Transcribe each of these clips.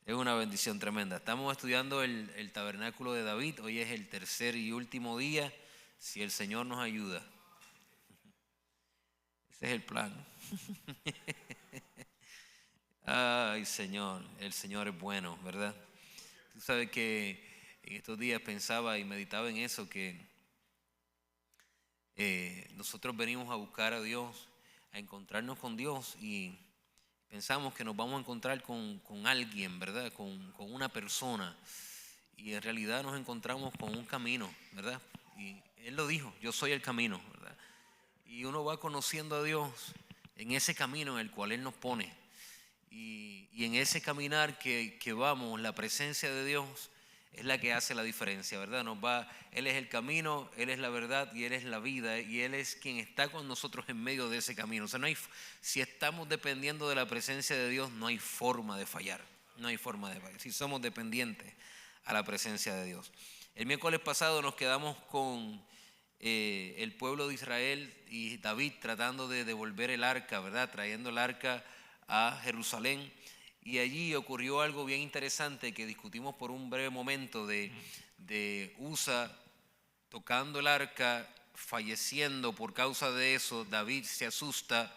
Es una bendición tremenda. Estamos estudiando el tabernáculo de David. Hoy es el tercer y último día, si el Señor nos ayuda. Ese es el plan. Ay, Señor, el Señor es bueno, ¿verdad? Tú sabes que en estos días pensaba y meditaba en eso, que nosotros venimos a buscar a Dios, a encontrarnos con Dios, y pensamos que nos vamos a encontrar con alguien, ¿verdad? Con una persona, y en realidad nos encontramos con un camino, ¿verdad? Y Él lo dijo: yo soy el camino, ¿verdad? Y uno va conociendo a Dios en ese camino en el cual Él nos pone. Y en ese caminar que vamos, la presencia de Dios es la que hace la diferencia, ¿verdad? Él es el camino, Él es la verdad y Él es la vida, y Él es quien está con nosotros en medio de ese camino. O sea, si estamos dependiendo de la presencia de Dios, no hay forma de fallar, no hay forma de fallar, si somos dependientes a la presencia de Dios. El miércoles pasado nos quedamos con el pueblo de Israel y David tratando de devolver el arca, ¿verdad? Trayendo el arca a Jerusalén, y allí ocurrió algo bien interesante que discutimos por un breve momento de Usa tocando el arca, falleciendo por causa de eso. David se asusta,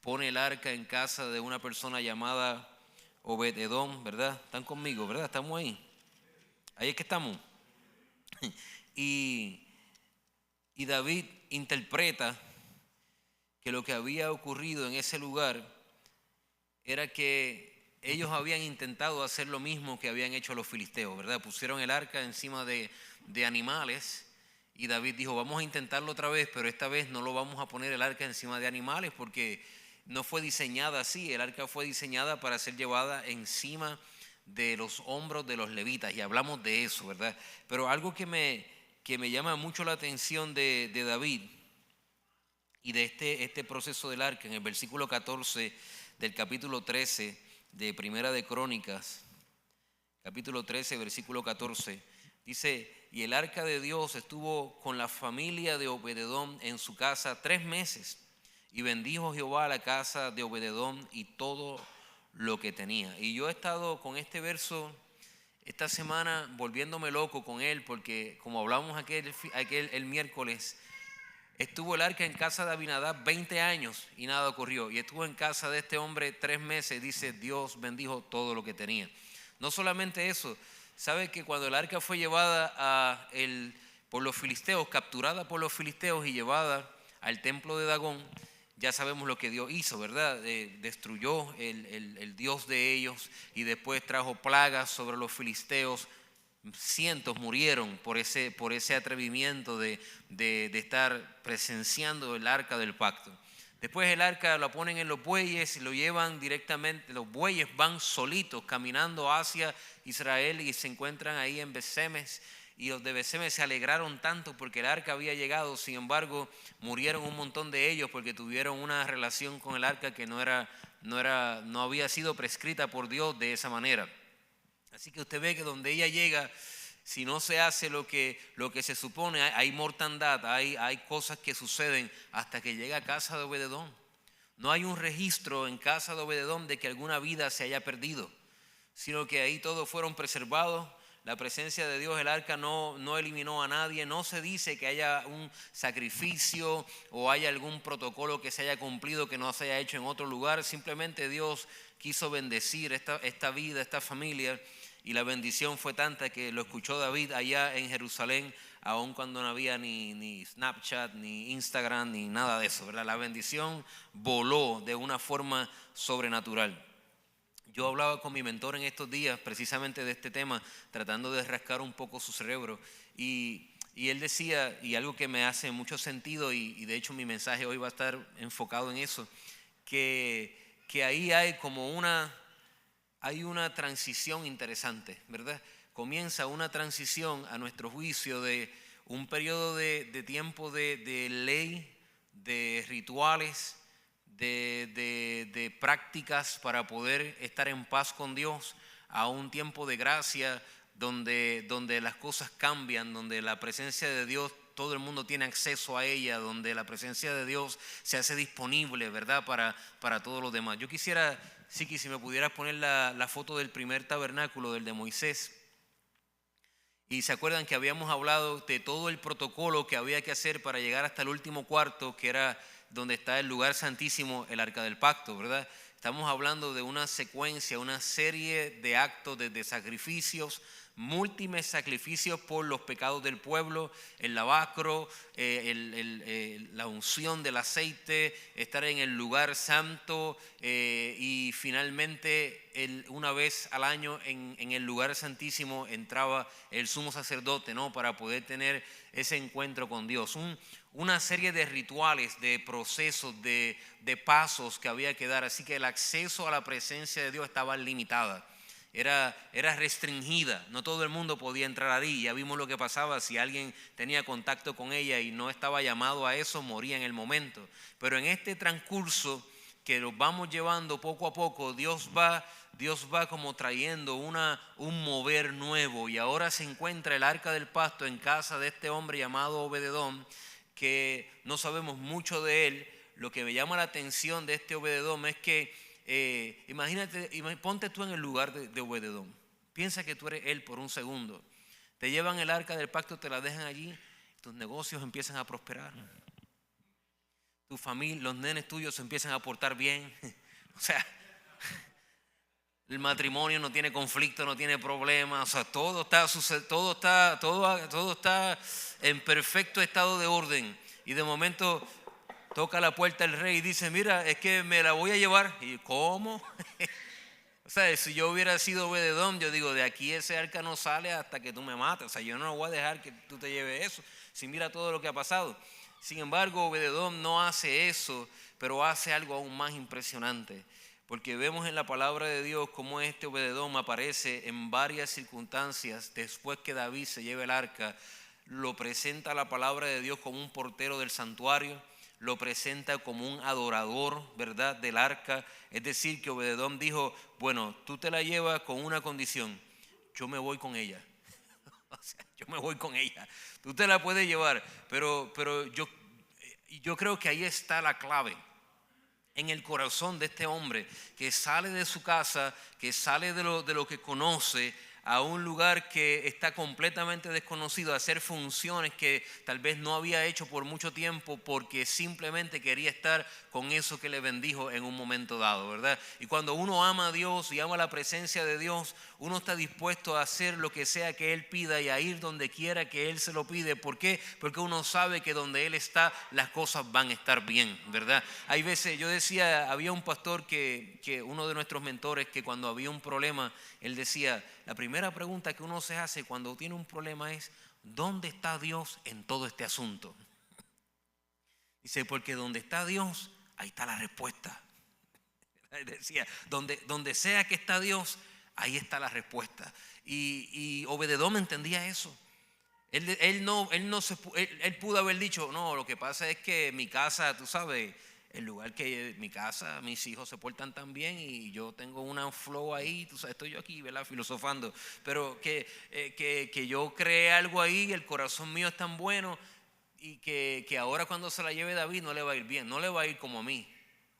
pone el arca en casa de una persona llamada Obed-Edom, ¿verdad? ¿Están conmigo, verdad? Estamos ahí. Ahí es que estamos. Y David interpreta que lo que había ocurrido en ese lugar era que ellos habían intentado hacer lo mismo que habían hecho los filisteos, ¿verdad? Pusieron el arca encima de animales, y David dijo: vamos a intentarlo otra vez, pero esta vez no lo vamos a poner el arca encima de animales, porque no fue diseñada así. El arca fue diseñada para ser llevada encima de los hombros de los levitas, y hablamos de eso, ¿verdad? Pero algo que me llama mucho la atención de David y de este proceso del arca, en el versículo 14 del capítulo 13 de Primera de Crónicas, capítulo 13, versículo 14, dice: y el arca de Dios estuvo con la familia de Obed-Edom en su casa 3 meses, y bendijo Jehová la casa de Obed-Edom y todo lo que tenía. Y yo he estado con este verso esta semana volviéndome loco con él, porque como hablamos el miércoles, estuvo el arca en casa de Abinadab 20 años y nada ocurrió. Y estuvo en casa de este hombre 3 meses. Dice: Dios bendijo todo lo que tenía. No solamente eso, sabe que cuando el arca fue llevada por los filisteos, capturada por los filisteos y llevada al templo de Dagón, ya sabemos lo que Dios hizo, ¿verdad? Destruyó el Dios de ellos, y después trajo plagas sobre los filisteos. Cientos murieron por ese atrevimiento de estar presenciando el arca del pacto. Después el arca lo ponen en los bueyes y lo llevan directamente. Los bueyes van solitos caminando hacia Israel y se encuentran ahí en Besemes. Y los de Besemes se alegraron tanto porque el arca había llegado. Sin embargo, murieron un montón de ellos porque tuvieron una relación con el arca que no había sido prescrita por Dios de esa manera. Así que usted ve que donde ella llega, si no se hace lo que se supone, hay mortandad, hay cosas que suceden hasta que llega a casa de Obed-Edom. No hay un registro en casa de Obed-Edom de que alguna vida se haya perdido, sino que ahí todos fueron preservados. La presencia de Dios, el arca no eliminó a nadie. No se dice que haya un sacrificio o haya algún protocolo que se haya cumplido que no se haya hecho en otro lugar. Simplemente Dios quiso bendecir esta vida, esta familia, y la bendición fue tanta que lo escuchó David allá en Jerusalén, aun cuando no había ni Snapchat, ni Instagram, ni nada de eso, ¿verdad? La bendición voló de una forma sobrenatural. Yo hablaba con mi mentor en estos días precisamente de este tema, tratando de rascar un poco su cerebro, y él decía, y algo que me hace mucho sentido, y de hecho mi mensaje hoy va a estar enfocado en eso, que ahí hay una transición interesante, ¿verdad? Comienza una transición a nuestro juicio de un periodo de tiempo de ley, de rituales, de prácticas para poder estar en paz con Dios, a un tiempo de gracia donde las cosas cambian, donde la presencia de Dios todo el mundo tiene acceso a ella, donde la presencia de Dios se hace disponible, ¿verdad? Para todos los demás. Yo quisiera, Siki, si me pudieras poner la foto del primer tabernáculo, del de Moisés. Y se acuerdan que habíamos hablado de todo el protocolo que había que hacer para llegar hasta el último cuarto, que era donde está el lugar santísimo, el arca del pacto, ¿verdad? Estamos hablando de una secuencia, una serie de actos, de sacrificios, múltiples sacrificios por los pecados del pueblo, el lavacro, la unción del aceite, estar en el lugar santo y finalmente una vez al año en el lugar santísimo entraba el sumo sacerdote, ¿no? Para poder tener ese encuentro con Dios. Una serie de rituales, de procesos, de pasos que había que dar, así que el acceso a la presencia de Dios estaba limitada. Era restringida, no todo el mundo podía entrar ahí. Ya vimos lo que pasaba si alguien tenía contacto con ella y no estaba llamado a eso, moría en el momento. Pero en este transcurso que los vamos llevando poco a poco, Dios va como trayendo un mover nuevo, y ahora se encuentra el arca del pacto en casa de este hombre llamado Obed-edom, que no sabemos mucho de él. Lo que me llama la atención de este Obed-edom es que imagínate, ponte tú en el lugar de Obed-edom. Piensa que tú eres él por un segundo. Te llevan el arca del pacto, te la dejan allí, tus negocios empiezan a prosperar, tu familia, los nenes tuyos se empiezan a portar bien. O sea, el matrimonio no tiene conflicto, no tiene problemas. O sea, todo está en perfecto estado de orden. Y de momento toca la puerta el rey y dice: mira, es que me la voy a llevar. Y ¿cómo? O sea, si yo hubiera sido Obed-edom, yo digo, de aquí ese arca no sale hasta que tú me mates. O sea, yo no voy a dejar que tú te lleves eso. Si mira todo lo que ha pasado. Sin embargo, Obed-edom no hace eso, pero hace algo aún más impresionante. Porque vemos en la palabra de Dios cómo este Obed-edom aparece en varias circunstancias. Después que David se lleva el arca, lo presenta la palabra de Dios como un portero del santuario, lo presenta como un adorador, ¿verdad?, del arca. Es decir, que Obed-edom dijo: bueno, tú te la llevas con una condición, yo me voy con ella. O sea, yo me voy con ella. Tú te la puedes llevar, pero yo creo que ahí está la clave. En el corazón de este hombre que sale de su casa, que sale de lo que conoce, a un lugar que está completamente desconocido, a hacer funciones que tal vez no había hecho por mucho tiempo, porque simplemente quería estar con eso que le bendijo en un momento dado, ¿verdad? Y cuando uno ama a Dios y ama la presencia de Dios, uno está dispuesto a hacer lo que sea que Él pida y a ir donde quiera que Él se lo pide. ¿Por qué? Porque uno sabe que donde Él está, las cosas van a estar bien, ¿verdad? Hay veces, yo decía, había un pastor que uno de nuestros mentores, que cuando había un problema, él decía: la primera pregunta que uno se hace cuando tiene un problema es: ¿dónde está Dios en todo este asunto? Dice, porque donde está Dios, ahí está la respuesta. Él decía, donde sea que está Dios, ahí está la respuesta. Y Obed-edom entendía eso. Él pudo haber dicho: no, lo que pasa es que mi casa, tú sabes, el lugar que mi casa, mis hijos se portan tan bien y yo tengo una flow ahí, tú sabes, estoy yo aquí, ¿verdad?, filosofando, pero que yo creé algo ahí, el corazón mío es tan bueno, y que ahora cuando se la lleve David no le va a ir bien, no le va a ir como a mí.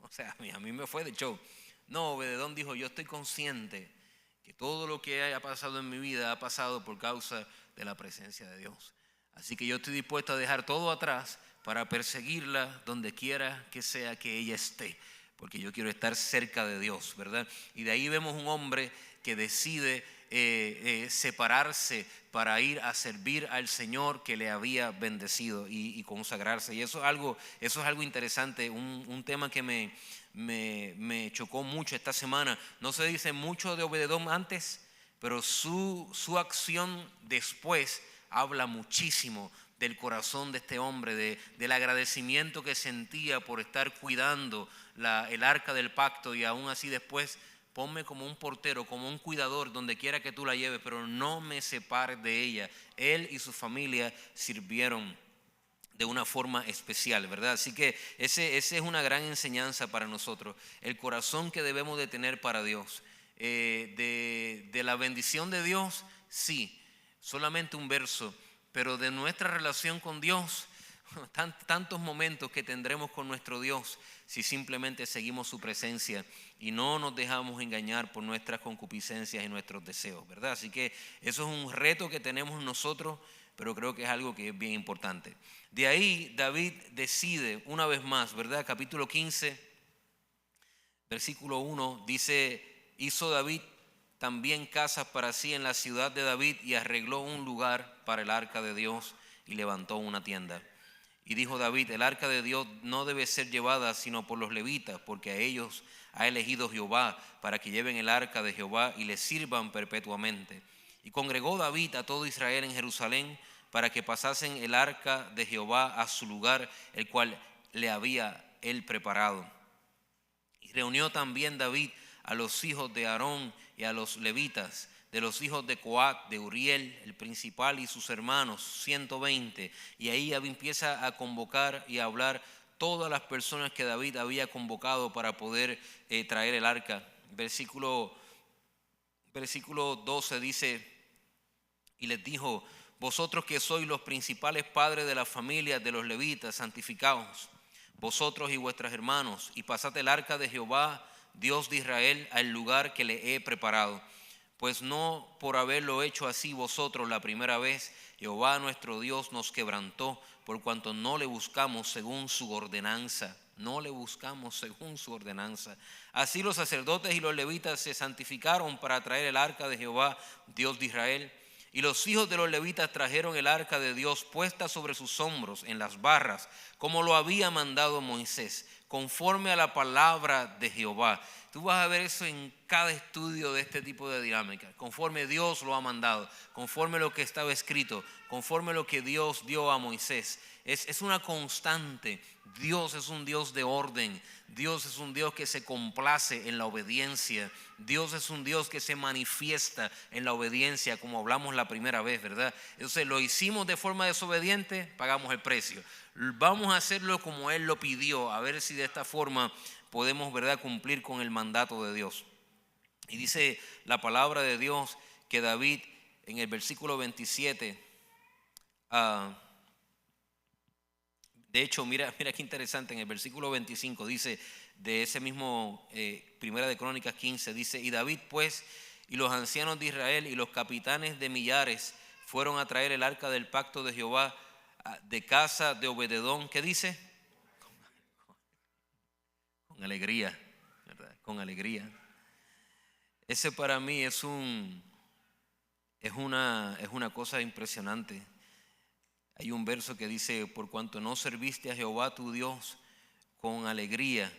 O sea, a mí me fue de show. No, Obed-edom dijo: yo estoy consciente que todo lo que haya pasado en mi vida ha pasado por causa de la presencia de Dios. Así que yo estoy dispuesto a dejar todo atrás para perseguirla donde quiera que sea que ella esté, porque yo quiero estar cerca de Dios, ¿verdad? Y de ahí vemos un hombre que decide separarse para ir a servir al Señor que le había bendecido y consagrarse. Y eso es algo interesante, un tema que me chocó mucho esta semana. No se dice mucho de Obed-edom antes, pero su acción después habla muchísimo del corazón de este hombre, del agradecimiento que sentía por estar cuidando el arca del pacto, y aún así después: ponme como un portero, como un cuidador donde quiera que tú la lleves, pero no me separes de ella. Él y su familia sirvieron de una forma especial, ¿verdad? Así que ese es una gran enseñanza para nosotros, el corazón que debemos de tener para Dios. De la bendición de Dios, sí, solamente un verso pero de nuestra relación con Dios, tantos momentos que tendremos con nuestro Dios si simplemente seguimos su presencia y no nos dejamos engañar por nuestras concupiscencias y nuestros deseos, ¿verdad? Así que eso es un reto que tenemos nosotros, pero creo que es algo que es bien importante. De ahí David decide una vez más, ¿verdad? Capítulo 15, versículo 1 dice: hizo David también casas para sí en la ciudad de David y arregló un lugar para el arca de Dios y levantó una tienda. Y dijo David: el arca de Dios no debe ser llevada sino por los levitas, porque a ellos ha elegido Jehová para que lleven el arca de Jehová y le sirvan perpetuamente. Y congregó David a todo Israel en Jerusalén para que pasasen el arca de Jehová a su lugar, el cual le había él preparado. Y reunió también David a los hijos de Aarón y a los levitas, de los hijos de Coat, de Uriel, el principal, y sus hermanos, 120. Y ahí empieza a convocar y a hablar todas las personas que David había convocado para poder traer el arca. Versículo 12 dice: y les dijo: vosotros que sois los principales padres de las familias de los levitas, santificaos, vosotros y vuestros hermanos, y pasad el arca de Jehová, Dios de Israel, al lugar que le he preparado. Pues no por haberlo hecho así vosotros la primera vez, Jehová nuestro Dios nos quebrantó, por cuanto no le buscamos según su ordenanza. No le buscamos según su ordenanza. Así los sacerdotes y los levitas se santificaron para traer el arca de Jehová, Dios de Israel. Y los hijos de los levitas trajeron el arca de Dios puesta sobre sus hombros en las barras, como lo había mandado Moisés, conforme a la palabra de Jehová. Tú vas a ver eso en cada estudio de este tipo de dinámica, conforme Dios lo ha mandado, conforme lo que estaba escrito, conforme lo que Dios dio a Moisés. Es una constante. Dios es un Dios de orden. Dios es un Dios que se complace en la obediencia. Dios es un Dios que se manifiesta en la obediencia, como hablamos la primera vez, ¿verdad? Entonces lo hicimos de forma desobediente, pagamos el precio. Vamos a hacerlo como Él lo pidió, a ver si de esta forma podemos, ¿verdad?, cumplir con el mandato de Dios. Y dice la palabra de Dios que David en el versículo 27, de hecho, mira qué interesante, en el versículo 25 dice, de ese mismo Primera de Crónicas 15, dice: y David pues y los ancianos de Israel y los capitanes de millares fueron a traer el arca del pacto de Jehová de casa de Obededón. ¿Qué dice? Con alegría, ¿verdad? Con alegría. Ese para mí es una cosa impresionante. Hay un verso que dice: por cuanto no serviste a Jehová tu Dios con alegría,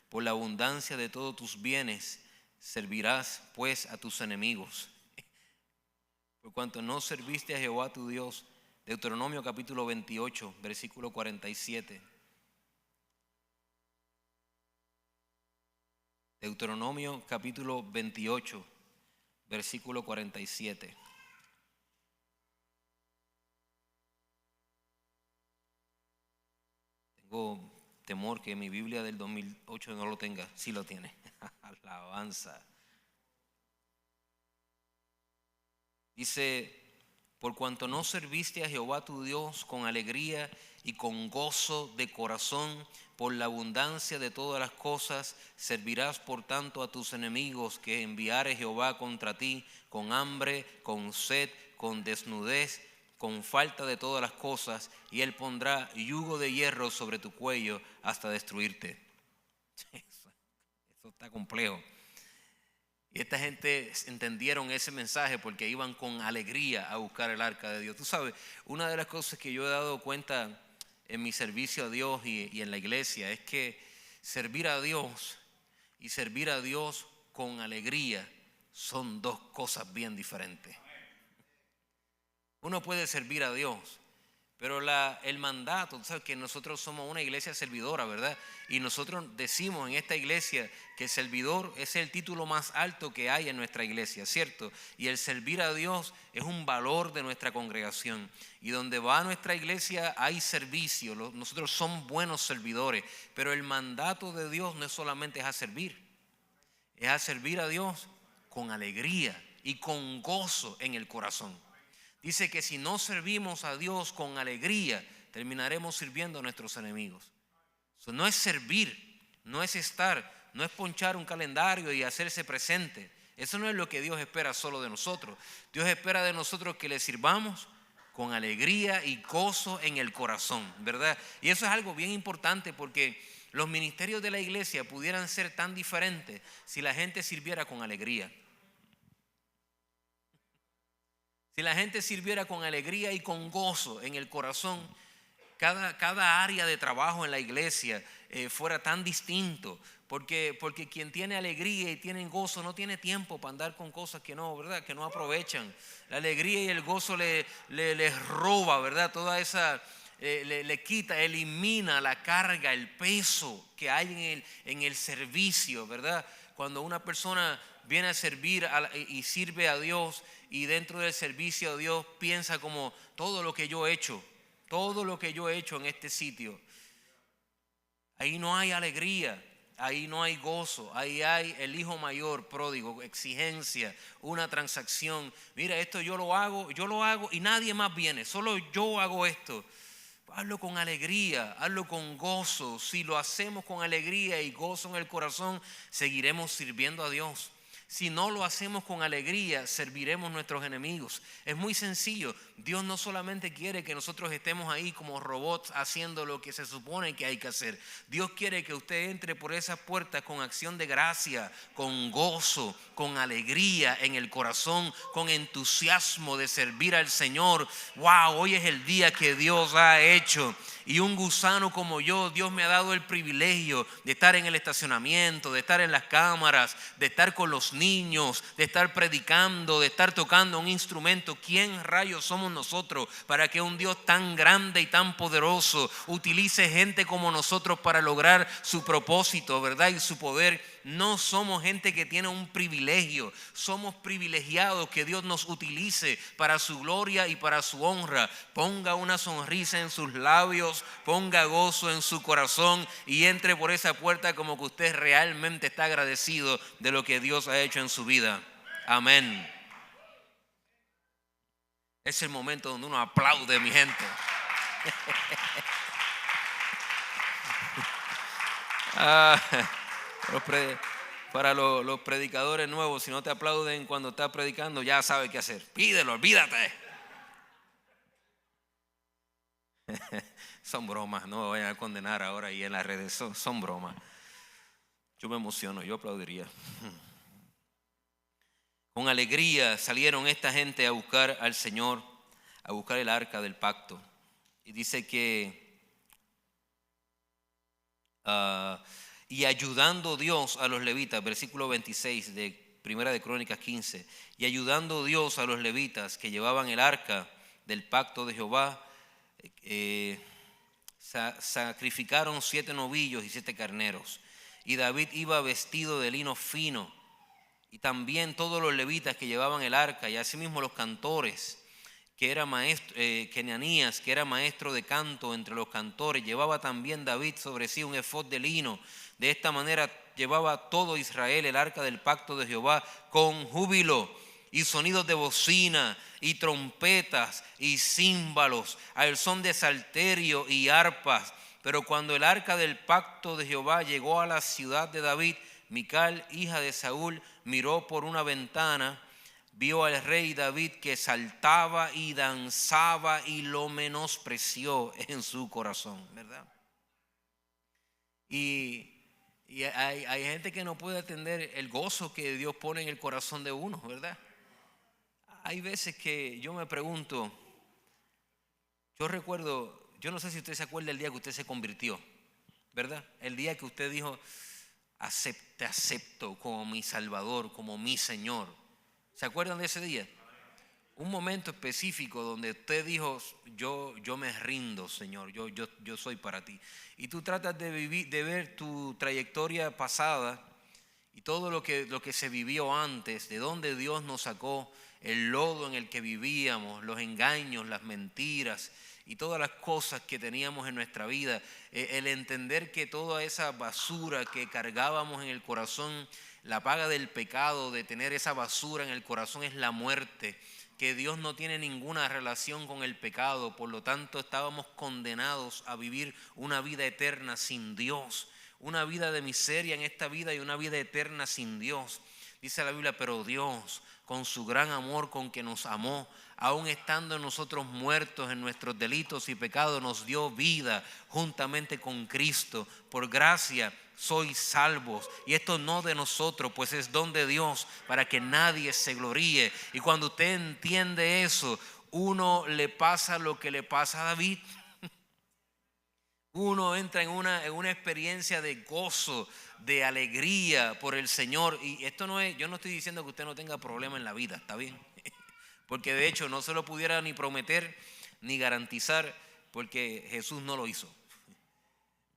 por la abundancia de todos tus bienes, servirás pues a tus enemigos. Por cuanto no serviste a Jehová tu Dios. Deuteronomio capítulo 28, versículo 47. Deuteronomio capítulo 28, versículo 47. Tengo temor que mi Biblia del 2008 no lo tenga. Sí lo tiene. Alabanza. Dice: por cuanto no serviste a Jehová tu Dios con alegría y con gozo de corazón, por la abundancia de todas las cosas, servirás por tanto a tus enemigos que enviare Jehová contra ti, con hambre, con sed, con desnudez, con falta de todas las cosas, y él pondrá yugo de hierro sobre tu cuello hasta destruirte. Eso está complejo. Y esta gente entendieron ese mensaje porque iban con alegría a buscar el arca de Dios. Tú sabes, una de las cosas que yo he dado cuenta en mi servicio a Dios y en la iglesia es que servir a Dios y servir a Dios con alegría son dos cosas bien diferentes. Uno puede servir a Dios, pero el mandato, tú sabes que nosotros somos una iglesia servidora, ¿verdad? Y nosotros decimos en esta iglesia que servidor es el título más alto que hay en nuestra iglesia, ¿cierto? Y el servir a Dios es un valor de nuestra congregación. Y donde va nuestra iglesia hay servicio, nosotros somos buenos servidores, pero el mandato de Dios no es solamente a servir, es a servir a Dios con alegría y con gozo en el corazón. Dice que si no servimos a Dios con alegría, terminaremos sirviendo a nuestros enemigos. Eso no es servir, no es estar, no es ponchar un calendario y hacerse presente. Eso no es lo que Dios espera solo de nosotros. Dios espera de nosotros que le sirvamos con alegría y gozo en el corazón, ¿verdad? Y eso es algo bien importante porque los ministerios de la iglesia pudieran ser tan diferentes si la gente sirviera con alegría. Si la gente sirviera con alegría y con gozo en el corazón, cada área de trabajo en la iglesia fuera tan distinto. Porque quien tiene alegría y tiene gozo no tiene tiempo para andar con cosas que no, ¿verdad? Que no aprovechan. La alegría y el gozo les roba, ¿verdad? Toda esa, le quita, elimina la carga, el peso que hay en el servicio, ¿verdad? Cuando una persona viene a servir y sirve a Dios y dentro del servicio a Dios piensa como todo lo que yo he hecho en este sitio, ahí no hay alegría, ahí no hay gozo, ahí hay el hijo mayor pródigo, exigencia, una transacción. Mira, esto yo lo hago y nadie más viene, solo yo hago esto. Hazlo con alegría, hazlo con gozo. Si lo hacemos con alegría y gozo en el corazón, seguiremos sirviendo a Dios. Si no lo hacemos con alegría, serviremos a nuestros enemigos. Es muy sencillo. Dios no solamente quiere que nosotros estemos ahí como robots haciendo lo que se supone que hay que hacer. Dios quiere que usted entre por esas puertas con acción de gracia, con gozo, con alegría en el corazón, con entusiasmo de servir al Señor. Wow, hoy es el día que Dios ha hecho. Y un gusano como yo, Dios me ha dado el privilegio de estar en el estacionamiento, de estar en las cámaras, de estar con los niños, de estar predicando, de estar tocando un instrumento. ¿Quién rayos somos nosotros para que un Dios tan grande y tan poderoso utilice gente como nosotros para lograr su propósito, verdad? Y su poder. No somos gente que tiene un privilegio, somos privilegiados que Dios nos utilice para su gloria y para su honra. Ponga una sonrisa en sus labios, ponga gozo en su corazón y entre por esa puerta como que usted realmente está agradecido de lo que Dios ha hecho en su vida. Amén. Es el momento donde uno aplaude, mi gente. Para los predicadores nuevos, si no te aplauden cuando estás predicando, ya sabes qué hacer. Pídelo, olvídate. Son bromas, no me vayan a condenar ahora y en las redes. Son bromas. Yo me emociono, yo aplaudiría. Con alegría salieron esta gente a buscar al Señor, a buscar el arca del pacto. Y dice que y ayudando Dios a los levitas, versículo 26 de Primera de Crónicas 15, y ayudando Dios a los levitas que llevaban el arca del pacto de Jehová, sacrificaron 7 novillos y 7 carneros. Y David iba vestido de lino fino, y también todos los levitas que llevaban el arca, y asimismo los cantores, que era maestro, Kenanías, que era maestro de canto entre los cantores. Llevaba también David sobre sí un efod de lino. De esta manera llevaba todo Israel el arca del pacto de Jehová con júbilo y sonidos de bocina y trompetas y címbalos, al son de salterio y arpas. Pero cuando el arca del pacto de Jehová llegó a la ciudad de David, Mical, hija de Saúl, miró por una ventana, vio al rey David que saltaba y danzaba y lo menospreció en su corazón, ¿verdad? Y hay gente que no puede entender el gozo que Dios pone en el corazón de uno, ¿verdad? Hay veces que yo me pregunto, yo recuerdo, yo no sé si usted se acuerda el día que usted se convirtió, ¿verdad? El día que usted dijo, te acepto como mi Salvador, como mi Señor. ¿Se acuerdan de ese día? Un momento específico donde usted dijo, yo me rindo, Señor, yo soy para ti. Y tú tratas de ver tu trayectoria pasada y todo lo que se vivió antes, de donde Dios nos sacó, el lodo en el que vivíamos, los engaños, las mentiras y todas las cosas que teníamos en nuestra vida. El entender que toda esa basura que cargábamos en el corazón, la paga del pecado de tener esa basura en el corazón es la muerte. que Dios no tiene ninguna relación con el pecado, por lo tanto estábamos condenados a vivir una vida eterna sin Dios, una vida de miseria en esta vida y una vida eterna sin Dios. Dice la Biblia, pero Dios, con su gran amor con que nos amó, aun estando nosotros muertos en nuestros delitos y pecados, nos dio vida juntamente con Cristo. Por gracia sois salvos, y esto no de nosotros, pues es don de Dios, para que nadie se gloríe. Y cuando usted entiende eso, uno le pasa lo que le pasa a David. Uno entra en una experiencia de gozo, de alegría por el Señor. Y esto no es, yo no estoy diciendo que usted no tenga problema en la vida, ¿está bien? Porque de hecho no se lo pudiera ni prometer ni garantizar, porque Jesús no lo hizo.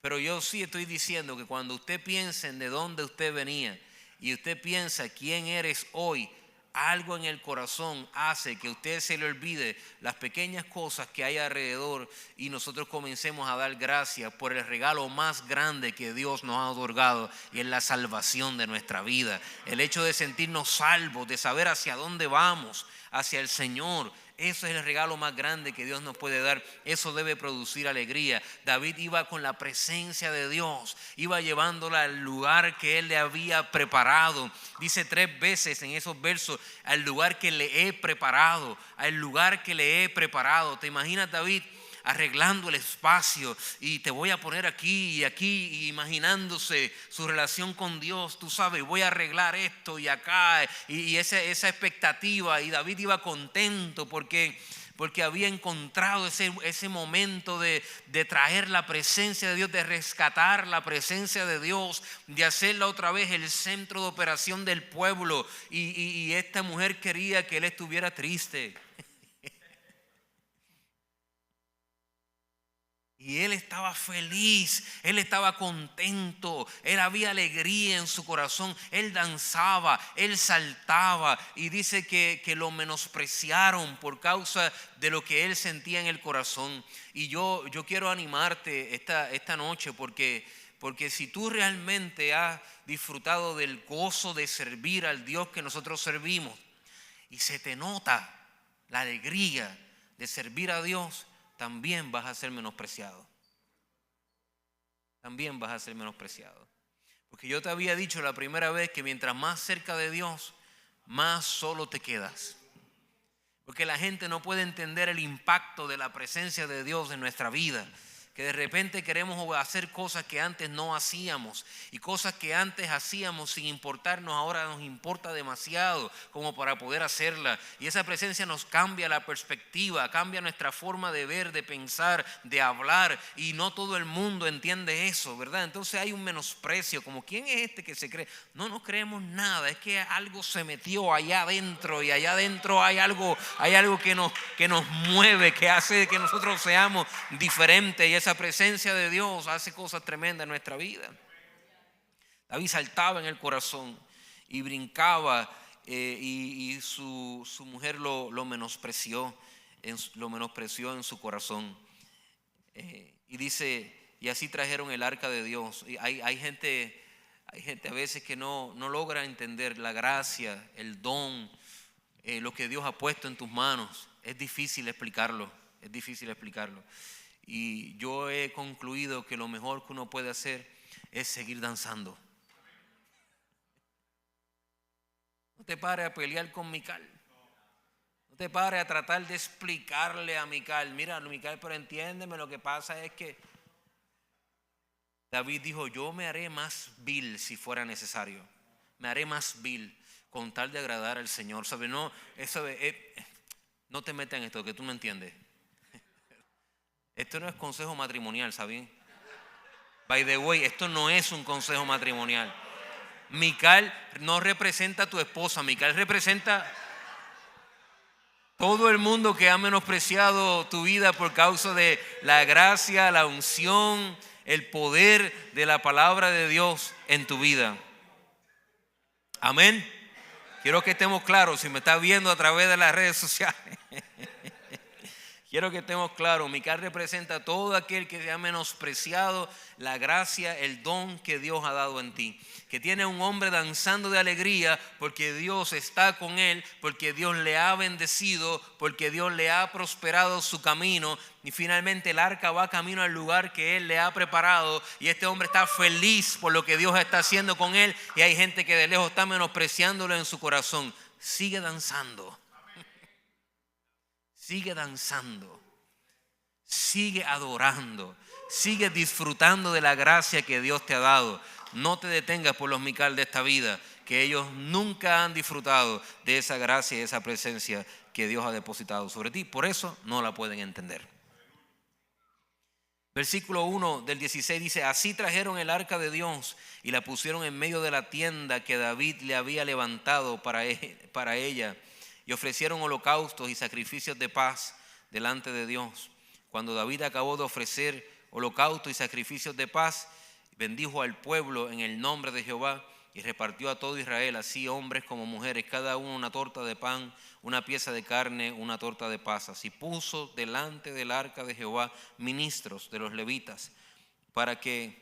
Pero yo sí estoy diciendo que cuando usted piense en de dónde usted venía y usted piensa quién eres hoy, algo en el corazón hace que usted se le olvide las pequeñas cosas que hay alrededor y nosotros comencemos a dar gracias por el regalo más grande que Dios nos ha otorgado, y es la salvación de nuestra vida. El hecho de sentirnos salvos, de saber hacia dónde vamos, hacia el Señor. Eso es el regalo más grande que Dios nos puede dar. Eso debe producir alegría. David iba con la presencia de Dios, iba llevándola al lugar que él le había preparado. Dice 3 veces en esos versos: al lugar que le he preparado, al lugar que le he preparado. ¿Te imaginas David arreglando el espacio? Y te voy a poner aquí y aquí, y imaginándose su relación con Dios. Tú sabes, voy a arreglar esto y acá, y esa expectativa. Y David iba contento porque había encontrado ese momento de traer la presencia de Dios, de rescatar la presencia de Dios, de hacerla otra vez el centro de operación del pueblo. Y esta mujer quería que él estuviera triste. Y él estaba feliz, él estaba contento, él había alegría en su corazón, él danzaba, él saltaba, y dice que lo menospreciaron por causa de lo que él sentía en el corazón. Y yo quiero animarte esta noche, porque si tú realmente has disfrutado del gozo de servir al Dios que nosotros servimos, y se te nota la alegría de servir a Dios, también vas a ser menospreciado. También vas a ser menospreciado. Porque yo te había dicho la primera vez que mientras más cerca de Dios, más solo te quedas. Porque la gente no puede entender el impacto de la presencia de Dios en nuestra vida. Que de repente queremos hacer cosas que antes no hacíamos, y cosas que antes hacíamos sin importarnos, ahora nos importa demasiado como para poder hacerlas. Y esa presencia nos cambia la perspectiva, cambia nuestra forma de ver, de pensar, de hablar, y no todo el mundo entiende eso, ¿verdad? Entonces hay un menosprecio, como ¿quién es este que se cree? No creemos nada, es que algo se metió allá adentro, y allá adentro hay algo que nos mueve, que hace que nosotros seamos diferentes, y esa presencia de Dios hace cosas tremendas en nuestra vida. David saltaba en el corazón y brincaba, y su mujer lo menospreció en su corazón. Y dice, y así trajeron el arca de Dios. Y hay gente a veces que no logra entender la gracia, el don, lo que Dios ha puesto en tus manos. Es difícil explicarlo. Y yo he concluido que lo mejor que uno puede hacer es seguir danzando. No te pares a pelear con Mical. No te pares a tratar de explicarle a Mical: mira, Mical, pero entiéndeme, lo que pasa es que David dijo: yo me haré más vil si fuera necesario. Me haré más vil con tal de agradar al Señor. ¿Sabes? No te metas en esto que tú no entiendes. Esto no es consejo matrimonial, ¿saben? By the way, esto no es un consejo matrimonial. Mical no representa a tu esposa. Mical representa todo el mundo que ha menospreciado tu vida por causa de la gracia, la unción, el poder de la palabra de Dios en tu vida. Amén. Quiero que estemos claros. Si me estás viendo a través de las redes sociales, Quiero que estemos claros, Mical representa a todo aquel que se ha menospreciado la gracia, el don que Dios ha dado en ti. Que tiene un hombre danzando de alegría porque Dios está con él, porque Dios le ha bendecido, porque Dios le ha prosperado su camino. Y finalmente el arca va camino al lugar que él le ha preparado. Y este hombre está feliz por lo que Dios está haciendo con él. Y hay gente que de lejos está menospreciándolo en su corazón. Sigue danzando. Sigue danzando, sigue adorando, sigue disfrutando de la gracia que Dios te ha dado. No te detengas por los Mical de esta vida, que ellos nunca han disfrutado de esa gracia y esa presencia que Dios ha depositado sobre ti. Por eso no la pueden entender. Versículo 1 del 16 dice: así trajeron el arca de Dios y la pusieron en medio de la tienda que David le había levantado para ella. Y ofrecieron holocaustos y sacrificios de paz delante de Dios. Cuando David acabó de ofrecer holocaustos y sacrificios de paz, bendijo al pueblo en el nombre de Jehová y repartió a todo Israel, así hombres como mujeres, cada uno una torta de pan, una pieza de carne, una torta de pasas. Y puso delante del arca de Jehová ministros de los levitas para que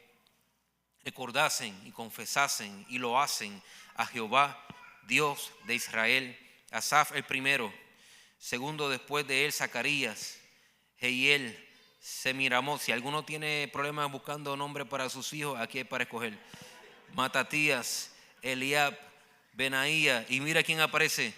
recordasen y confesasen y lo hacen a Jehová, Dios de Israel. Asaf el primero, segundo después de él Zacarías, Jehiel, Semiramot. Si alguno tiene problemas buscando nombre para sus hijos, aquí hay para escoger. Matatías, Eliab, Benaía. Y mira quién aparece.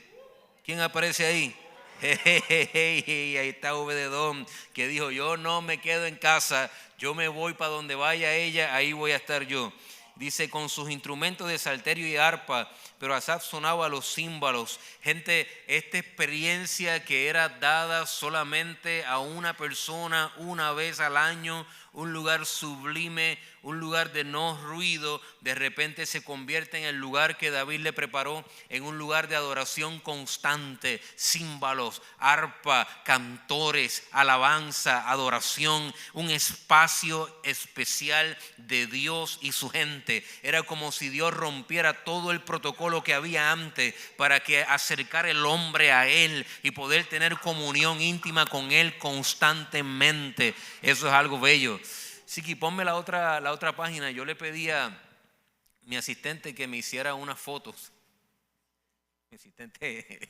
¿Quién aparece ahí? Ahí está Obededón, que dijo: yo no me quedo en casa, yo me voy para donde vaya ella, ahí voy a estar yo. Dice: con sus instrumentos de salterio y arpa, pero Asaf sonaba los címbalos. Gente, esta experiencia que era dada solamente a una persona una vez al año, un lugar sublime, un lugar de no ruido, de repente se convierte en el lugar que David le preparó, en un lugar de adoración constante, címbalos, arpa, cantores, alabanza, adoración, un espacio especial de Dios y su gente. Era como si Dios rompiera todo el protocolo que había antes para que acercar el hombre a él y poder tener comunión íntima con él constantemente. Eso es algo bello. Siki, ponme la otra página. Yo le pedí a mi asistente que me hiciera unas fotos. Mi asistente.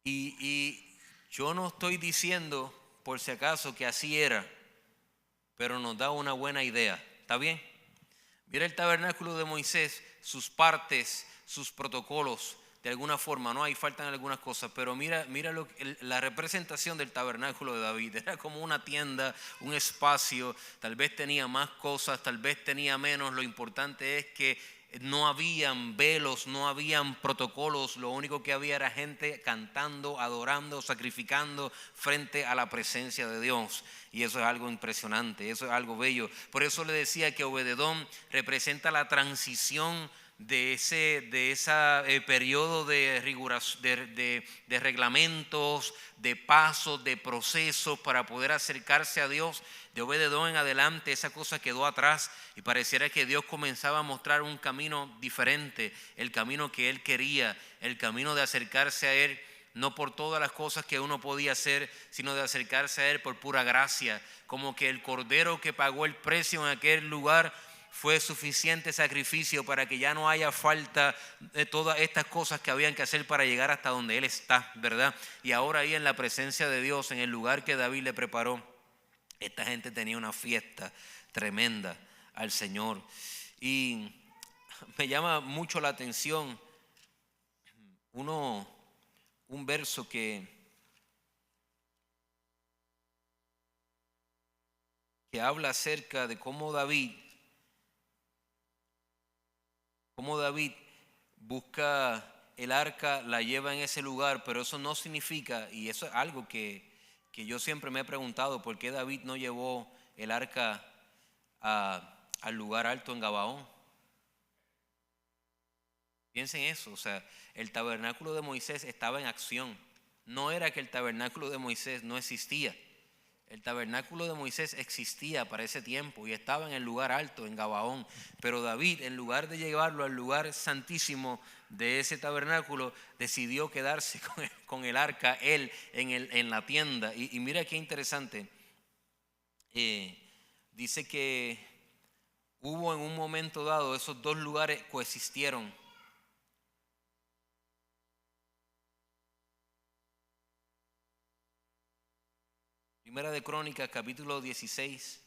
Y yo no estoy diciendo, por si acaso, que así era, pero nos da una buena idea. ¿Está bien? Mira el tabernáculo de Moisés, sus partes, sus protocolos. De alguna forma, ¿no? Ahí faltan algunas cosas, pero mira la representación del tabernáculo de David. Era como una tienda, un espacio. Tal vez tenía más cosas, tal vez tenía menos. Lo importante es que no habían velos, no habían protocolos. Lo único que había era gente cantando, adorando, sacrificando frente a la presencia de Dios. Y eso es algo impresionante, eso es algo bello. Por eso le decía que Obededón representa la transición de ese periodo de reglamentos, de pasos, de procesos para poder acercarse a Dios. De Obededón en adelante esa cosa quedó atrás y pareciera que Dios comenzaba a mostrar un camino diferente, el camino que Él quería, el camino de acercarse a Él, no por todas las cosas que uno podía hacer, sino de acercarse a Él por pura gracia, como que el cordero que pagó el precio en aquel lugar fue suficiente sacrificio para que ya no haya falta de todas estas cosas que habían que hacer para llegar hasta donde Él está, ¿verdad? Y ahora ahí en la presencia de Dios, en el lugar que David le preparó, esta gente tenía una fiesta tremenda al Señor. Y me llama mucho la atención un verso que habla acerca de cómo David busca el arca, la lleva en ese lugar, pero eso no significa, y eso es algo que yo siempre me he preguntado, ¿por qué David no llevó el arca al lugar alto en Gabaón? Piensen eso, o sea, el tabernáculo de Moisés estaba en acción. No era que el tabernáculo de Moisés no existía. El tabernáculo de Moisés existía para ese tiempo y estaba en el lugar alto, en Gabaón. Pero David, en lugar de llevarlo al lugar santísimo de ese tabernáculo, decidió quedarse con el arca, él, en la tienda. Y mira qué interesante. Dice que hubo en un momento dado, esos dos lugares coexistieron. Primera de Crónicas, capítulo 16.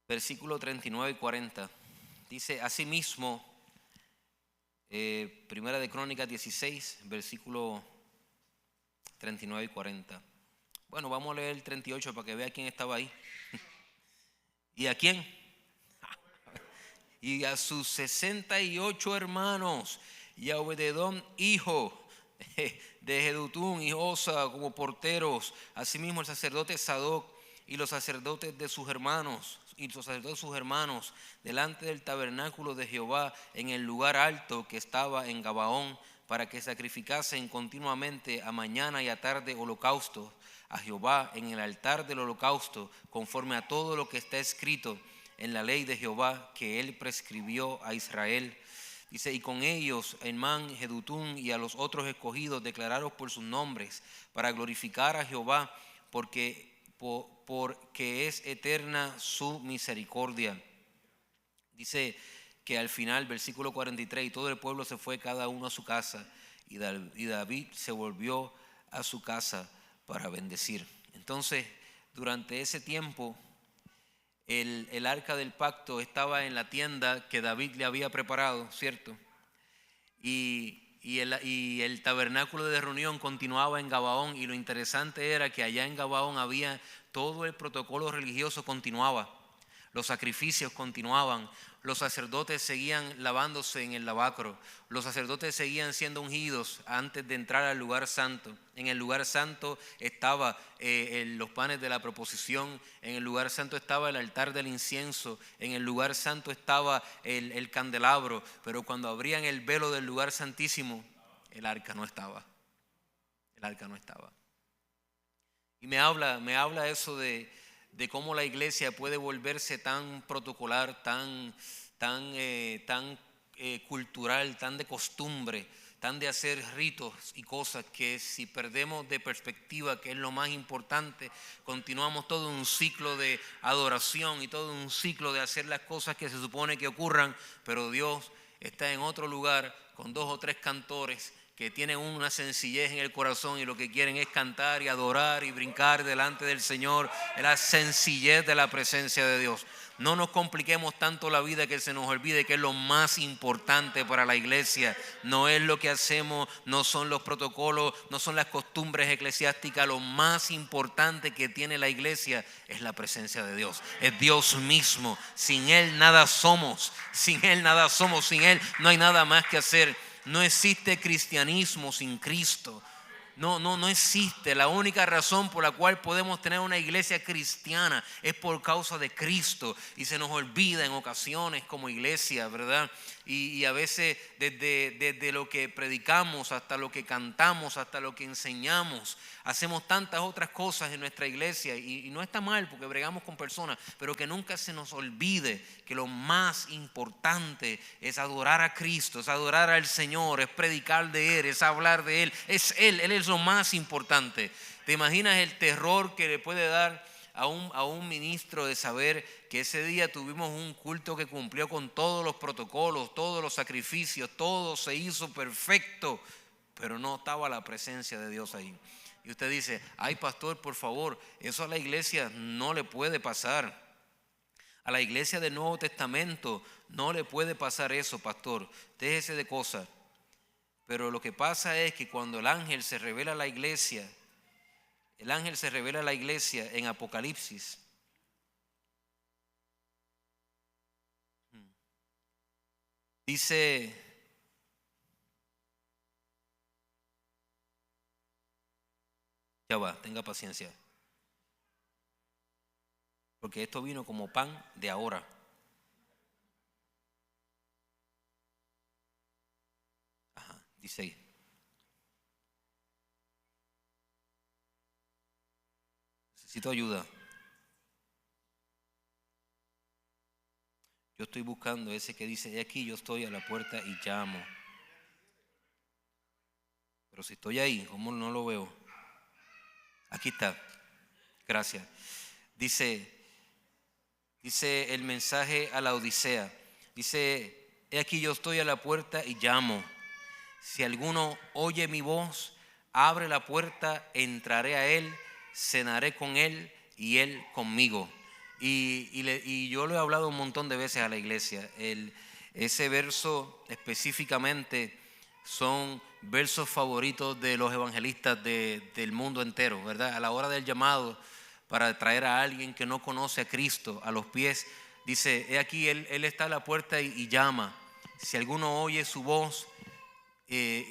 Versículo 39 y 40. Dice, asimismo, Primera de Crónicas 16, versículo 39 y 40. Bueno, vamos a leer el 38 para que vea quién estaba ahí. ¿Y a quién? Y a sus 68 hermanos, y a Obededón, hijo de Jedutún y Osa, como porteros. Asimismo el sacerdote Sadoc y los sacerdotes de sus hermanos, delante del tabernáculo de Jehová en el lugar alto que estaba en Gabaón, para que sacrificasen continuamente a mañana y a tarde holocaustos a Jehová en el altar del holocausto, conforme a todo lo que está escrito en la ley de Jehová que él prescribió a Israel. Dice, y con ellos Emán, Jedutún y a los otros escogidos declarados por sus nombres, para glorificar a Jehová, porque es eterna su misericordia. Dice que al final, versículo 43, y todo el pueblo se fue cada uno a su casa, y David se volvió a su casa para bendecir. Entonces, durante ese tiempo, el arca del pacto estaba en la tienda que David le había preparado, ¿cierto? Y el tabernáculo de reunión continuaba en Gabaón, y lo interesante era que allá en Gabaón había todo el protocolo religioso continuaba, los sacrificios continuaban, los sacerdotes seguían lavándose en el lavacro, los sacerdotes seguían siendo ungidos antes de entrar al lugar santo. En el lugar santo estaba los panes de la proposición, en el lugar santo estaba el altar del incienso, en el lugar santo estaba el candelabro, pero cuando abrían el velo del lugar santísimo, el arca no estaba. El arca no estaba. Y me habla eso de cómo la iglesia puede volverse tan protocolar, tan cultural, tan de costumbre, tan de hacer ritos y cosas, que si perdemos de perspectiva que es lo más importante, continuamos todo un ciclo de adoración y todo un ciclo de hacer las cosas que se supone que ocurran, pero Dios está en otro lugar con 2 o 3 cantores que tienen una sencillez en el corazón y lo que quieren es cantar y adorar y brincar delante del Señor, en la sencillez de la presencia de Dios. No nos compliquemos tanto la vida que se nos olvide que es lo más importante para la iglesia. No es lo que hacemos, no son los protocolos, no son las costumbres eclesiásticas. Lo más importante que tiene la iglesia es la presencia de Dios. Es Dios mismo. Sin Él nada somos. Sin Él nada somos. Sin Él no hay nada más que hacer. No existe cristianismo sin Cristo. No existe. La única razón por la cual podemos tener una iglesia cristiana es por causa de Cristo, y se nos olvida en ocasiones como iglesia, ¿verdad? Y a veces desde lo que predicamos hasta lo que cantamos, hasta lo que enseñamos, hacemos tantas otras cosas en nuestra iglesia, y no está mal porque bregamos con personas, pero que nunca se nos olvide que lo más importante es adorar a Cristo, es adorar al Señor, es predicar de Él, es hablar de Él, es Él es lo más importante. ¿Te imaginas el terror que le puede dar a un ministro de saber que ese día tuvimos un culto que cumplió con todos los protocolos, todos los sacrificios, todo se hizo perfecto, pero no estaba la presencia de Dios ahí? Y usted dice, ay pastor, por favor, eso a la iglesia no le puede pasar. A la iglesia del Nuevo Testamento no le puede pasar eso, pastor. Déjese de cosas. Pero lo que pasa es que cuando el ángel se revela a la iglesia, en Apocalipsis, dice, ya va, tenga paciencia, porque esto vino como pan de ahora. 16. Necesito ayuda. Yo estoy buscando ese que dice, he aquí yo estoy a la puerta y llamo. Pero si estoy ahí, ¿cómo no lo veo? Aquí está. Gracias. Dice el mensaje a la Odisea. Dice, he aquí yo estoy a la puerta y llamo. Si alguno oye mi voz, abre la puerta, entraré a él, cenaré con él y él conmigo. Y yo lo he hablado un montón de veces a la iglesia. Ese verso específicamente son versos favoritos de los evangelistas del mundo entero, ¿verdad? A la hora del llamado para traer a alguien que no conoce a Cristo a los pies, dice, he aquí, él está a la puerta y llama. Si alguno oye su voz,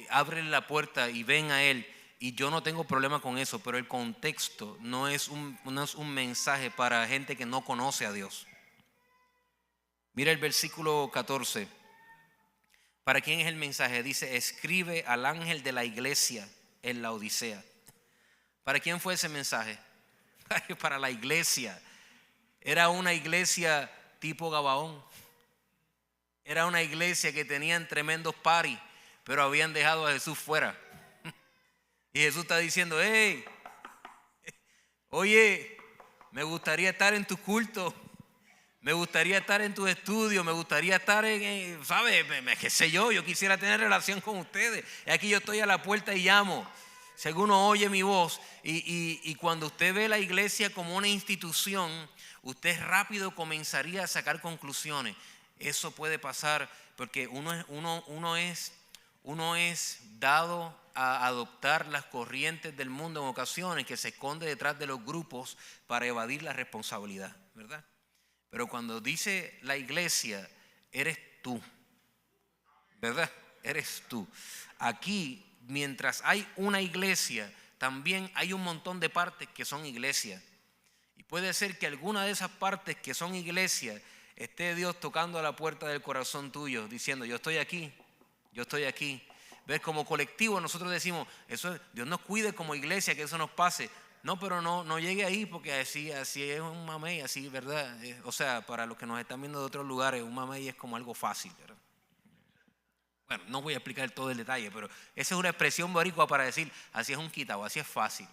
abre la puerta y ven a él. Y yo no tengo problema con eso, pero el contexto no es un mensaje para gente que no conoce a Dios. Mira el versículo 14. ¿Para quién es el mensaje? Dice, escribe al ángel de la iglesia en la Odisea. ¿Para quién fue ese mensaje? Para la iglesia. Era una iglesia tipo Gabaón. Era una iglesia que tenían tremendos paris, pero habían dejado a Jesús fuera. Y Jesús está diciendo, hey, oye, me gustaría estar en tu culto, me gustaría estar en tu estudio, me gustaría estar en, ¿sabes? Qué sé yo quisiera tener relación con ustedes. Y aquí yo estoy a la puerta y llamo. Si alguno oye mi voz, y cuando usted ve la iglesia como una institución, usted rápido comenzaría a sacar conclusiones. Eso puede pasar porque uno es dado a adoptar las corrientes del mundo en ocasiones, que se esconde detrás de los grupos para evadir la responsabilidad, ¿verdad? Pero cuando dice la iglesia, eres tú, ¿verdad? Eres tú. Aquí, mientras hay una iglesia, también hay un montón de partes que son iglesias. Y puede ser que alguna de esas partes que son iglesias esté Dios tocando a la puerta del corazón tuyo, diciendo, yo estoy aquí, yo estoy aquí. ¿Ves? Como colectivo nosotros decimos, eso, Dios nos cuide como iglesia, que eso nos pase. No, pero no llegue ahí, porque así es un mamey, así, ¿verdad? O sea, para los que nos están viendo de otros lugares, un mamey es como algo fácil, ¿verdad? Bueno, no voy a explicar todo el detalle, pero esa es una expresión boricua para decir, así es un quitado, así es fácil.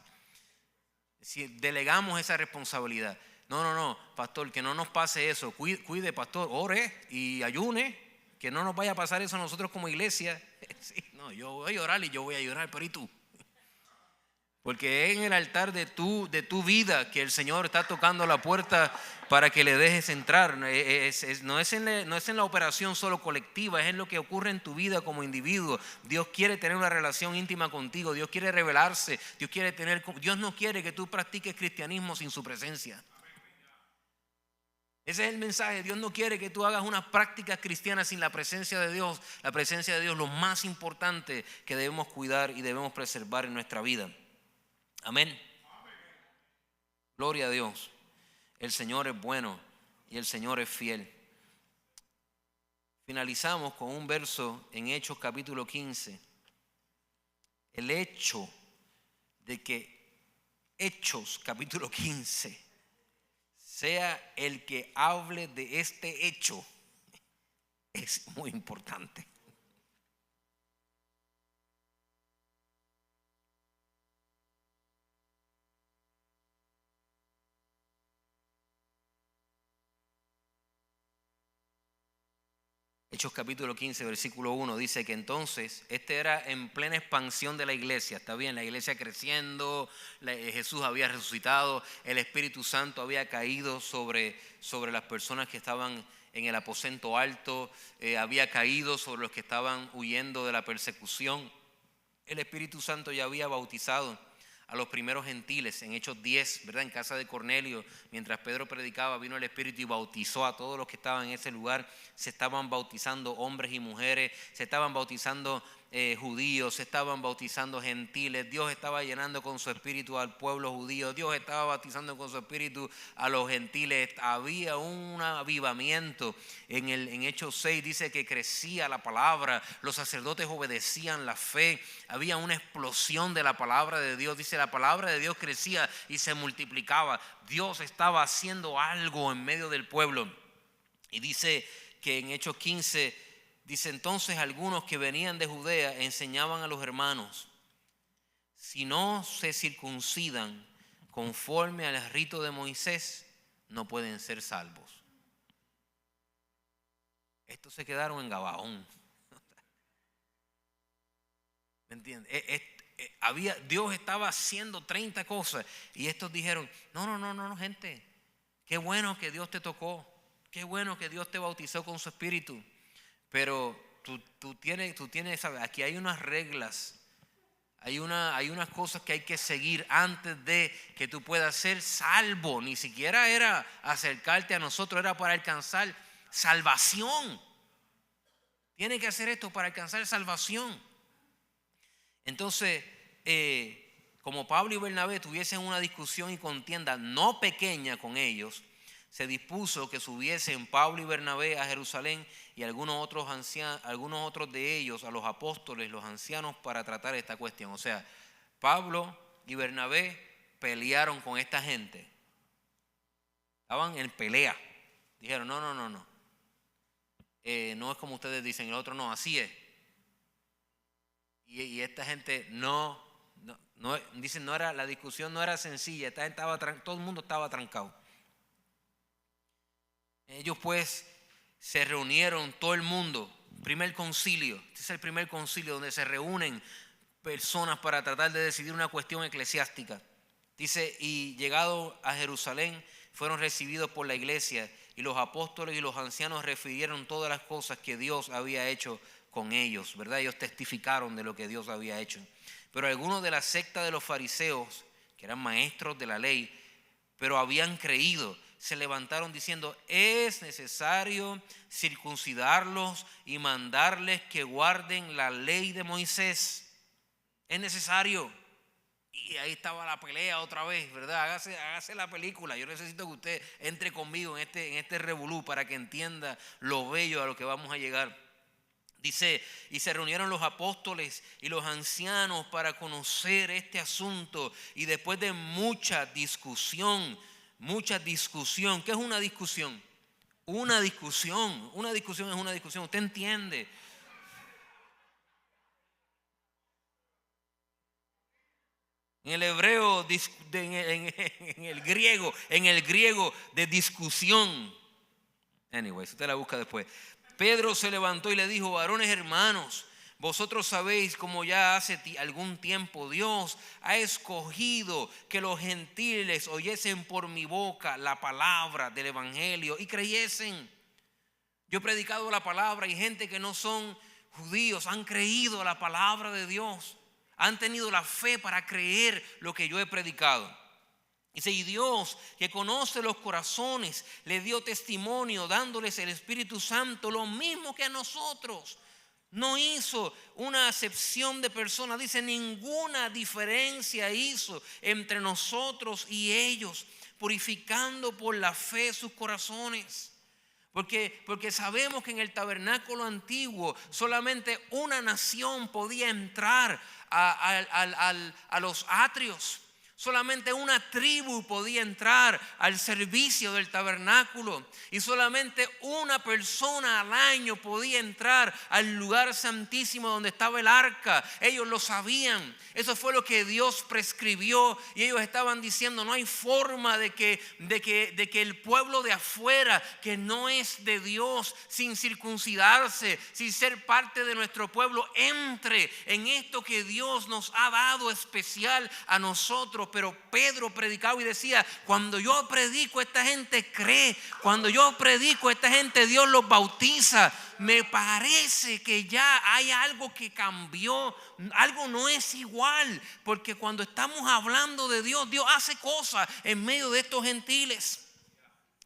Si delegamos esa responsabilidad. No, pastor, que no nos pase eso. Cuide, pastor, ore y ayune, que no nos vaya a pasar eso a nosotros como iglesia. Sí, no, yo voy a orar y yo voy a ayunar, pero ¿y tú? Porque es en el altar de tu vida que el Señor está tocando la puerta para que le dejes entrar. No es en la operación solo colectiva, es en lo que ocurre en tu vida como individuo. Dios quiere tener una relación íntima contigo, Dios quiere revelarse, Dios no quiere que tú practiques cristianismo sin su presencia. Ese es el mensaje. Dios no quiere que tú hagas unas prácticas cristianas sin la presencia de Dios. La presencia de Dios, lo más importante que debemos cuidar y debemos preservar en nuestra vida. Amén. Gloria a Dios. El Señor es bueno y el Señor es fiel. Finalizamos con un verso en Hechos capítulo 15. El hecho de que Hechos capítulo 15 sea el que hable de este hecho es muy importante. Hechos capítulo 15, versículo 1 dice que entonces, era en plena expansión de la iglesia, está bien, la iglesia creciendo, Jesús había resucitado, el Espíritu Santo había caído sobre las personas que estaban en el aposento alto, había caído sobre los que estaban huyendo de la persecución. El Espíritu Santo ya había bautizado a los primeros gentiles en Hechos 10, ¿verdad? En casa de Cornelio, mientras Pedro predicaba, vino el Espíritu y bautizó a todos los que estaban en ese lugar. Se estaban bautizando hombres y mujeres, se estaban bautizando judíos, se estaban bautizando gentiles, Dios estaba llenando con su espíritu al pueblo judío, Dios estaba bautizando con su espíritu a los gentiles. Había un avivamiento. En Hechos 6 dice que crecía la palabra, los sacerdotes obedecían la fe, había una explosión de la palabra de Dios. Dice, la palabra de Dios crecía y se multiplicaba. Dios estaba haciendo algo en medio del pueblo. Y dice que en Hechos 15 dice, entonces algunos que venían de Judea enseñaban a los hermanos, si no se circuncidan conforme al rito de Moisés, no pueden ser salvos. Estos se quedaron en Gabaón. ¿Me entiendes? Dios estaba haciendo 30 cosas y estos dijeron, no, gente, qué bueno que Dios te tocó, qué bueno que Dios te bautizó con su espíritu. Pero tú tienes, ¿sabes? Aquí hay unas reglas, hay unas cosas que hay que seguir antes de que tú puedas ser salvo. Ni siquiera era acercarte a nosotros, era para alcanzar salvación. Tienes que hacer esto para alcanzar salvación. Entonces, como Pablo y Bernabé tuviesen una discusión y contienda no pequeña con ellos, se dispuso que subiesen Pablo y Bernabé a Jerusalén y algunos otros de ellos a los apóstoles, los ancianos, para tratar esta cuestión. O sea, Pablo y Bernabé pelearon con esta gente. Estaban en pelea. Dijeron, no. No es como ustedes dicen, el otro no, así es. Y esta gente dicen, la discusión no era sencilla. Esta gente todo el mundo estaba trancado. Ellos pues se reunieron, todo el mundo, primer concilio. Este es el primer concilio donde se reúnen personas para tratar de decidir una cuestión eclesiástica. Dice, y llegado a Jerusalén fueron recibidos por la iglesia y los apóstoles y los ancianos refirieron todas las cosas que Dios había hecho con ellos, ¿verdad? Ellos testificaron de lo que Dios había hecho. Pero algunos de la secta de los fariseos, que eran maestros de la ley, pero habían creído, se levantaron diciendo, es necesario circuncidarlos y mandarles que guarden la ley de Moisés. Es necesario. Y ahí estaba la pelea otra vez, ¿verdad? Hágase la película. Yo necesito que usted entre conmigo en este revolú para que entienda lo bello a lo que vamos a llegar. Dice, y se reunieron los apóstoles y los ancianos para conocer este asunto. Y después de mucha discusión. ¿Qué es una discusión? Una discusión es una discusión. ¿Usted entiende? En el hebreo, en el griego de discusión. Anyways, usted la busca después. Pedro se levantó y le dijo, varones hermanos, vosotros sabéis como ya hace algún tiempo Dios ha escogido que los gentiles oyesen por mi boca la palabra del evangelio y creyesen. Yo he predicado la palabra y gente que no son judíos han creído la palabra de Dios. Han tenido la fe para creer lo que yo he predicado. Dice, y Dios que conoce los corazones le dio testimonio dándoles el Espíritu Santo, lo mismo que a nosotros. No hizo una acepción de personas, dice, ninguna diferencia hizo entre nosotros y ellos, purificando por la fe sus corazones. Porque sabemos que en el tabernáculo antiguo solamente una nación podía entrar a los atrios. Solamente una tribu podía entrar al servicio del tabernáculo y solamente una persona al año podía entrar al lugar santísimo donde estaba el arca. Ellos lo sabían. Eso fue lo que Dios prescribió y ellos estaban diciendo, no hay forma de que el pueblo de afuera que no es de Dios, sin circuncidarse, sin ser parte de nuestro pueblo, entre en esto que Dios nos ha dado especial a nosotros. Pero Pedro predicaba y decía, cuando yo predico esta gente cree, cuando yo predico esta gente Dios los bautiza. Me parece que ya hay algo que cambió, algo no es igual, porque cuando estamos hablando de Dios, Dios hace cosas en medio de estos gentiles.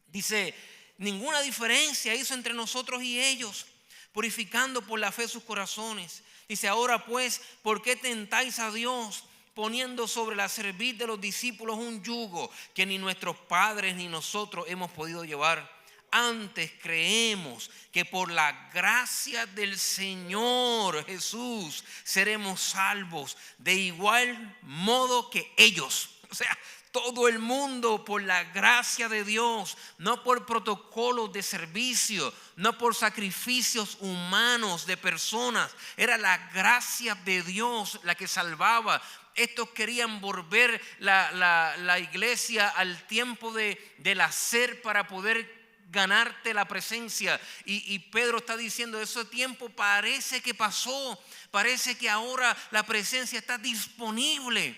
Dice, ninguna diferencia hizo entre nosotros y ellos, purificando por la fe sus corazones. Dice, ahora pues, ¿por qué tentáis a Dios poniendo sobre la cerviz de los discípulos un yugo que ni nuestros padres ni nosotros hemos podido llevar? Antes creemos que por la gracia del Señor Jesús seremos salvos de igual modo que ellos. O sea, todo el mundo por la gracia de Dios, no por protocolos de servicio, no por sacrificios humanos de personas. Era la gracia de Dios la que salvaba. Estos querían volver la iglesia al tiempo del hacer para poder ganarte la presencia. Y Pedro está diciendo, ese tiempo parece que pasó. Parece que ahora la presencia está disponible.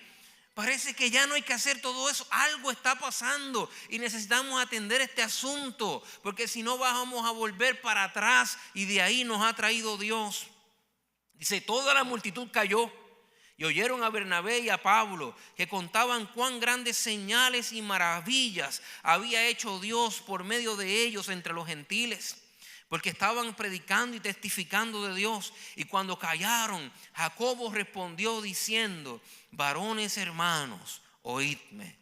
Parece que ya no hay que hacer todo eso. Algo está pasando y necesitamos atender este asunto, porque si no vamos a volver para atrás, y de ahí nos ha traído Dios. Dice, toda la multitud cayó y oyeron a Bernabé y a Pablo, que contaban cuán grandes señales y maravillas había hecho Dios por medio de ellos entre los gentiles, porque estaban predicando y testificando de Dios. Y cuando callaron, Jacobo respondió diciendo, varones hermanos, oídme.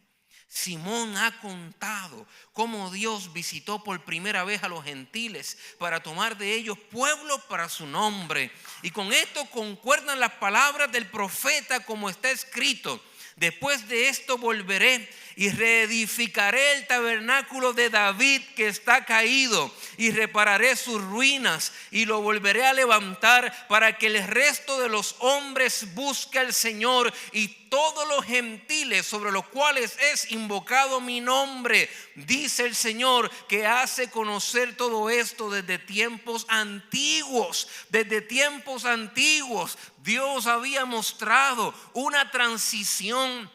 Simón ha contado cómo Dios visitó por primera vez a los gentiles para tomar de ellos pueblos para su nombre. Y con esto concuerdan las palabras del profeta, como está escrito: después de esto volveré y reedificaré el tabernáculo de David que está caído, y repararé sus ruinas y lo volveré a levantar, para que el resto de los hombres busque al Señor, y todos los gentiles sobre los cuales es invocado mi nombre, dice el Señor, que hace conocer todo esto desde tiempos antiguos. Desde tiempos antiguos Dios había mostrado una transición.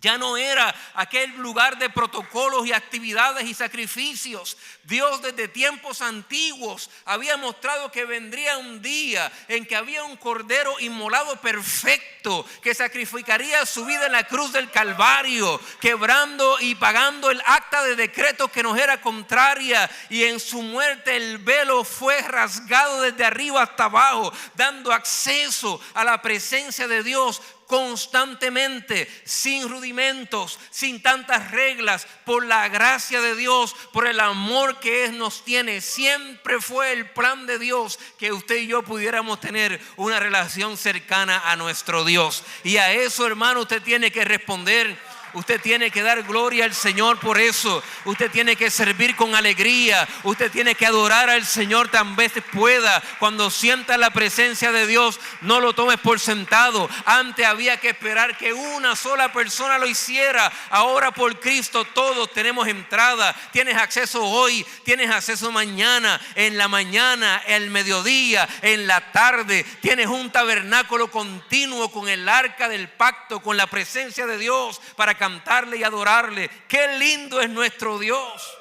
Ya no era aquel lugar de protocolos y actividades y sacrificios. Dios desde tiempos antiguos había mostrado que vendría un día en que había un cordero inmolado perfecto, que sacrificaría su vida en la cruz del Calvario, quebrando y pagando el acta de decreto que nos era contraria. Y en su muerte el velo fue rasgado desde arriba hasta abajo, dando acceso a la presencia de Dios constantemente, sin rudimentos, sin tantas reglas, por la gracia de Dios, por el amor que Él nos tiene. Siempre fue el plan de Dios que usted y yo pudiéramos tener una relación cercana a nuestro Dios. Y a eso, hermano, usted tiene que responder. Usted tiene que dar gloria al Señor por eso. Usted tiene que servir con alegría. Usted tiene que adorar al Señor tan veces pueda. Cuando sienta la presencia de Dios, no lo tomes por sentado. Antes había que esperar que una sola persona lo hiciera. Ahora por Cristo todos tenemos entrada. Tienes acceso hoy, tienes acceso mañana, en la mañana, el mediodía, en la tarde. Tienes un tabernáculo continuo con el arca del pacto, con la presencia de Dios, para cantarle y adorarle. Qué lindo es nuestro Dios.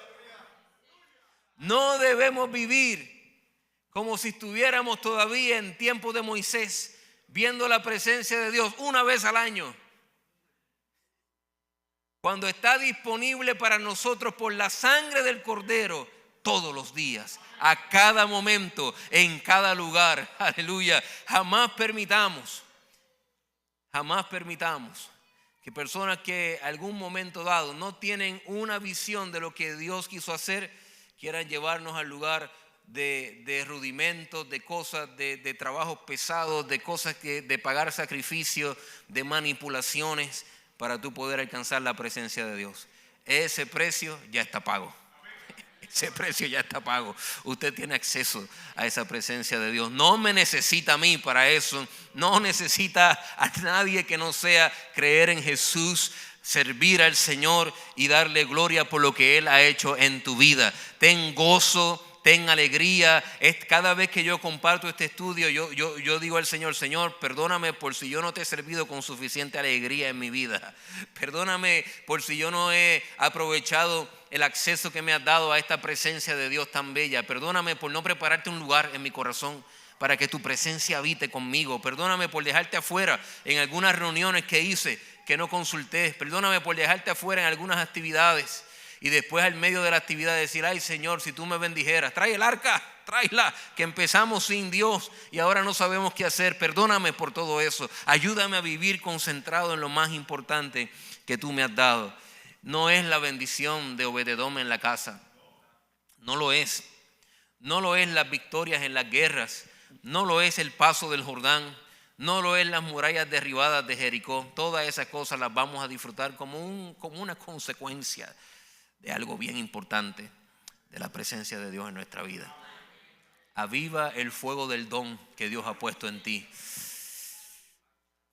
No debemos vivir como si estuviéramos todavía en tiempo de Moisés, viendo la presencia de Dios una vez al año, cuando está disponible para nosotros por la sangre del Cordero todos los días, a cada momento, en cada lugar. Aleluya. Jamás permitamos que personas que algún momento dado no tienen una visión de lo que Dios quiso hacer, quieran llevarnos al lugar de rudimentos, de cosas, de trabajos pesados, de cosas de pagar sacrificios, de manipulaciones para tú poder alcanzar la presencia de Dios. Ese precio ya está pago. Ese precio ya está pago. Usted tiene acceso a esa presencia de Dios. No me necesita a mí para eso. No necesita a nadie que no sea creer en Jesús, servir al Señor y darle gloria por lo que Él ha hecho en tu vida. Ten gozo, ten alegría. Cada vez que yo comparto este estudio, yo digo al Señor: Señor, perdóname por si yo no te he servido con suficiente alegría en mi vida. Perdóname por si yo no he aprovechado el acceso que me has dado a esta presencia de Dios tan bella. Perdóname por no prepararte un lugar en mi corazón para que tu presencia habite conmigo. Perdóname por dejarte afuera en algunas reuniones que hice que no consulté. Perdóname por dejarte afuera en algunas actividades. Y después al medio de la actividad decir, ay Señor, si tú me bendijeras, trae el arca, tráela, que empezamos sin Dios y ahora no sabemos qué hacer. Perdóname por todo eso. Ayúdame a vivir concentrado en lo más importante que tú me has dado. No es la bendición de Obed-Edom en la casa. No lo es. No lo es las victorias en las guerras. No lo es el paso del Jordán. No lo es las murallas derribadas de Jericó. Todas esas cosas las vamos a disfrutar como una consecuencia de algo bien importante, de la presencia de Dios en nuestra vida. Aviva el fuego del don que Dios ha puesto en ti.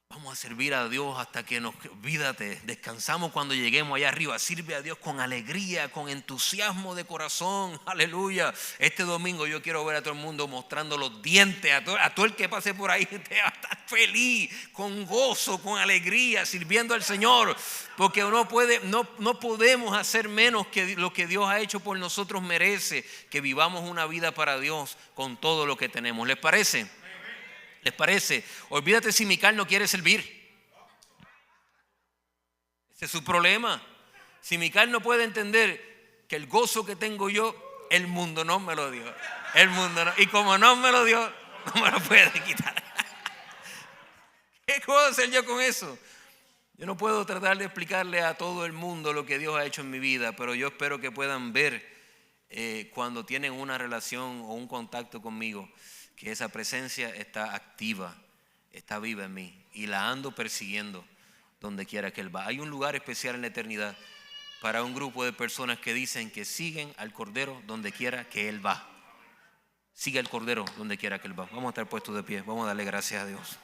Vamos a servir a Dios hasta que olvídate, descansamos cuando lleguemos allá arriba. Sirve a Dios con alegría, con entusiasmo de corazón. Aleluya. Este domingo yo quiero ver a todo el mundo mostrando los dientes. A todo el que pase por ahí te va a estar feliz, con gozo, con alegría, sirviendo al Señor. Porque no podemos hacer menos que lo que Dios ha hecho por nosotros merece. Que vivamos una vida para Dios con todo lo que tenemos. ¿Les parece? ¿Les parece? Olvídate si Mical no quiere servir. Ese es su problema. Si Mical no puede entender que el gozo que tengo yo, el mundo no me lo dio. El mundo no. Y como no me lo dio, no me lo puede quitar. ¿Qué puedo hacer yo con eso? Yo no puedo tratar de explicarle a todo el mundo lo que Dios ha hecho en mi vida, pero yo espero que puedan ver cuando tienen una relación o un contacto conmigo, que esa presencia está activa, está viva en mí y la ando persiguiendo donde quiera que Él va. Hay un lugar especial en la eternidad para un grupo de personas que dicen que siguen al Cordero donde quiera que Él va. Sigue al Cordero donde quiera que Él va. Vamos a estar puestos de pie, vamos a darle gracias a Dios.